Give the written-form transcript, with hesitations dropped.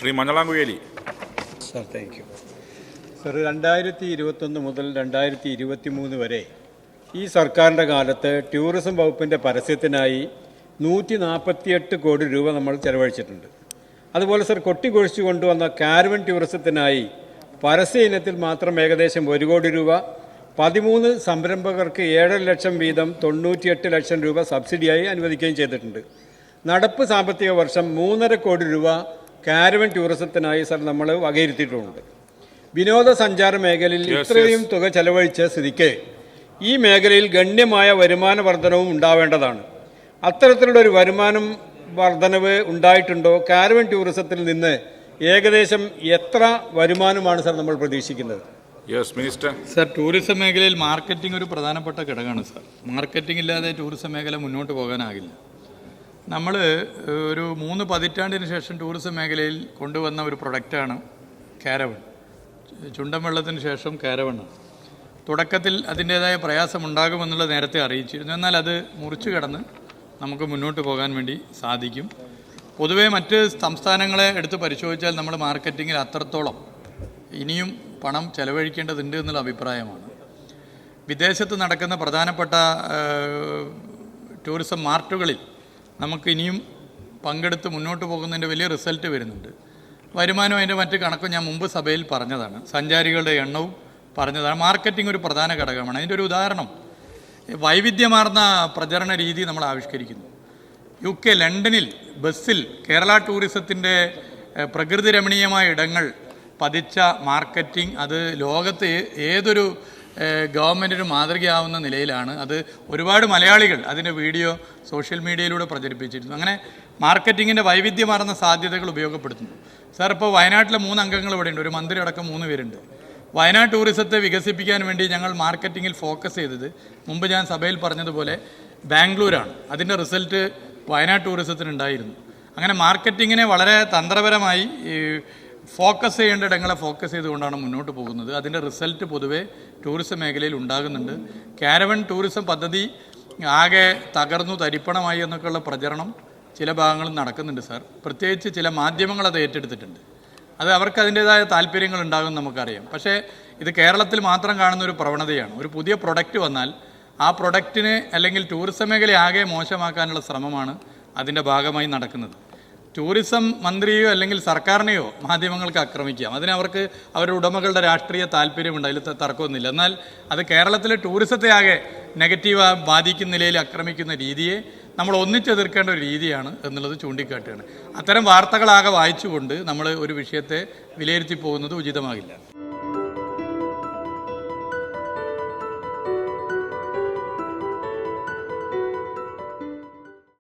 Shri Manjalamkuzhali. Sir, thank you. Sir, 2021 മുതൽ 2023 വരെ ഈ സർക്കാരിൻ്റെ കാലത്ത് ടൂറിസം വകുപ്പിൻ്റെ പരസ്യത്തിനായി 148 കോടി രൂപ നമ്മൾ ചെലവഴിച്ചിട്ടുണ്ട്. അതുപോലെ സർ, കൊട്ടിക്കൊഴിച്ചു കൊണ്ടുവന്ന കാരവൻ ടൂറിസത്തിനായി പരസ്യ ഇനത്തിൽ മാത്രം ഏകദേശം 1 കോടി രൂപ, 13 സംരംഭകർക്ക് 7 ലക്ഷം വീതം 98 ലക്ഷം രൂപ സബ്സിഡിയായി അനുവദിക്കുകയും ചെയ്തിട്ടുണ്ട്. നടപ്പ് സാമ്പത്തിക വർഷം 3.5 കോടി രൂപ കാരവൻ ടൂറിസത്തിനായി സർ നമ്മൾ വകയിരുത്തിയിട്ടുമുണ്ട്. വിനോദസഞ്ചാര മേഖലയിൽ ഇത്രയും തുക ചെലവഴിച്ച സ്ഥിതിക്ക് ഈ മേഖലയിൽ ഗണ്യമായ വരുമാന വർധനവും ഉണ്ടാവേണ്ടതാണ്. അത്തരത്തിലുള്ളൊരു വരുമാനം വർധനവ് ഉണ്ടായിട്ടുണ്ടോ? കാരവൻ ടൂറിസത്തിൽ നിന്ന് ഏകദേശം എത്ര വരുമാനമാണ് സർ നമ്മൾ പ്രതീക്ഷിക്കുന്നത്? Yes minister. സർ, ടൂറിസം മേഖലയിൽ മാർക്കറ്റിംഗ് ഒരു പ്രധാനപ്പെട്ട ഘടകമാണ് സർ. മാർക്കറ്റിംഗ് ഇല്ലാതെ ടൂറിസം മേഖല മുന്നോട്ട് പോകാനാകില്ല. നമ്മൾ ഒരു 3 പതിറ്റാണ്ടിന് ശേഷം ടൂറിസം മേഖലയിൽ കൊണ്ടുവന്ന ഒരു പ്രൊഡക്റ്റാണ് കാരവൺ. ചുണ്ടൻ വെള്ളത്തിന് ശേഷം കാരവണ്ണാണ്. തുടക്കത്തിൽ അതിൻ്റേതായ പ്രയാസമുണ്ടാകുമെന്നുള്ളത് നേരത്തെ അറിയിച്ചിരുന്നു. എന്നാൽ അത് മുറിച്ചു കടന്ന് നമുക്ക് മുന്നോട്ട് പോകാൻ വേണ്ടി സാധിക്കും. പൊതുവേ മറ്റ് സംസ്ഥാനങ്ങളെ എടുത്ത് പരിശോധിച്ചാൽ നമ്മൾ മാർക്കറ്റിങ്ങിൽ അത്രത്തോളം ഇനിയും പണം ചെലവഴിക്കേണ്ടതുണ്ട് എന്നുള്ള അഭിപ്രായമാണ്. വിദേശത്ത് നടക്കുന്ന പ്രധാനപ്പെട്ട ടൂറിസം മാർട്ടുകളിൽ നമുക്ക് ഇനിയും പങ്കെടുത്ത് മുന്നോട്ട് പോകുന്നതിൻ്റെ വലിയ റിസൾട്ട് വരുന്നുണ്ട്. വരുമാനം അതിൻ്റെ മറ്റ് കണക്കും ഞാൻ മുമ്പ് സഭയിൽ പറഞ്ഞതാണ്. സഞ്ചാരികളുടെ എണ്ണവും പറഞ്ഞതാണ്. മാർക്കറ്റിംഗ് ഒരു പ്രധാന ഘടകമാണ്. അതിൻ്റെ ഒരു ഉദാഹരണം, വൈവിധ്യമാർന്ന പ്രചരണ രീതി നമ്മൾ ആവിഷ്കരിക്കുന്നു. UK ലണ്ടനിൽ ബസ്സിൽ കേരള ടൂറിസത്തിൻ്റെ പ്രകൃതി രമണീയമായ ഇടങ്ങൾ പതിച്ച മാർക്കറ്റിംഗ് അത് ലോകത്ത് ഏതൊരു ഗവൺമെൻറ്റിന് മാതൃകയാവുന്ന നിലയിലാണ്. അത് ഒരുപാട് മലയാളികൾ അതിൻ്റെ വീഡിയോ സോഷ്യൽ മീഡിയയിലൂടെ പ്രചരിപ്പിച്ചിരുന്നു. അങ്ങനെ മാർക്കറ്റിങ്ങിൻ്റെ വൈവിധ്യമാർന്ന സാധ്യതകൾ ഉപയോഗപ്പെടുത്തുന്നു. സാർ, ഇപ്പോൾ വയനാട്ടിലെ 3 അംഗങ്ങൾ ഇവിടെയുണ്ട്. ഒരു മന്ത്രി അടക്കം 3 പേരുണ്ട്. വയനാട് ടൂറിസത്തെ വികസിപ്പിക്കാൻ വേണ്ടി ഞങ്ങൾ മാർക്കറ്റിങ്ങിൽ ഫോക്കസ് ചെയ്തത് മുമ്പ് ഞാൻ സഭയിൽ പറഞ്ഞതുപോലെ ബാംഗ്ലൂരാണ്. അതിൻ്റെ റിസൾട്ട് വയനാട് ടൂറിസത്തിനുണ്ടായിരുന്നു. അങ്ങനെ മാർക്കറ്റിങ്ങിനെ വളരെ തന്ത്രപരമായി ഫോക്കസ് ചെയ്യേണ്ട ഇടങ്ങളെ ഫോക്കസ് ചെയ്തുകൊണ്ടാണ് മുന്നോട്ട് പോകുന്നത്. അതിൻ്റെ റിസൾട്ട് പൊതുവെ ടൂറിസം മേഖലയിൽ ഉണ്ടാകുന്നുണ്ട്. കാരവൻ ടൂറിസം പദ്ധതി ആകെ തകർന്നു തരിപ്പണമായി എന്നൊക്കെയുള്ള പ്രചരണം ചില ഭാഗങ്ങളിൽ നടക്കുന്നുണ്ട് സാർ. പ്രത്യേകിച്ച് ചില മാധ്യമങ്ങൾ അത് ഏറ്റെടുത്തിട്ടുണ്ട്. അത് അവർക്ക് അതിൻ്റേതായ താല്പര്യങ്ങൾ ഉണ്ടാകും നമുക്കറിയാം. പക്ഷേ ഇത് കേരളത്തിൽ മാത്രം കാണുന്ന ഒരു പ്രവണതയാണ്. ഒരു പുതിയ പ്രൊഡക്റ്റ് വന്നാൽ ആ പ്രൊഡക്റ്റിന് അല്ലെങ്കിൽ ടൂറിസം മേഖല ആകെ മോശമാക്കാനുള്ള ശ്രമമാണ് അതിൻ്റെ ഭാഗമായി നടക്കുന്നത്. ടൂറിസം മന്ത്രിയോ അല്ലെങ്കിൽ സർക്കാരിനെയോ മാധ്യമങ്ങൾക്ക് ആക്രമിക്കാം. അതിനവർക്ക് അവരുടെ ഉടമകളുടെ രാഷ്ട്രീയ താല്പര്യമുണ്ട്, അതിൽ തർക്കമൊന്നുമില്ല. എന്നാൽ അത് കേരളത്തിലെ ടൂറിസത്തെ ആകെ നെഗറ്റീവ് ബാധിക്കുന്ന നിലയിൽ ആക്രമിക്കുന്ന രീതിയെ നമ്മൾ ഒന്നിച്ചെതിർക്കേണ്ട ഒരു രീതിയാണ് എന്നുള്ളത് ചൂണ്ടിക്കാട്ടുകയാണ്. അത്തരം വാർത്തകളാകെ വായിച്ചുകൊണ്ട് നമ്മൾ ഒരു വിഷയത്തെ വിലയിരുത്തി പോകുന്നത് ഉചിതമാകില്ല.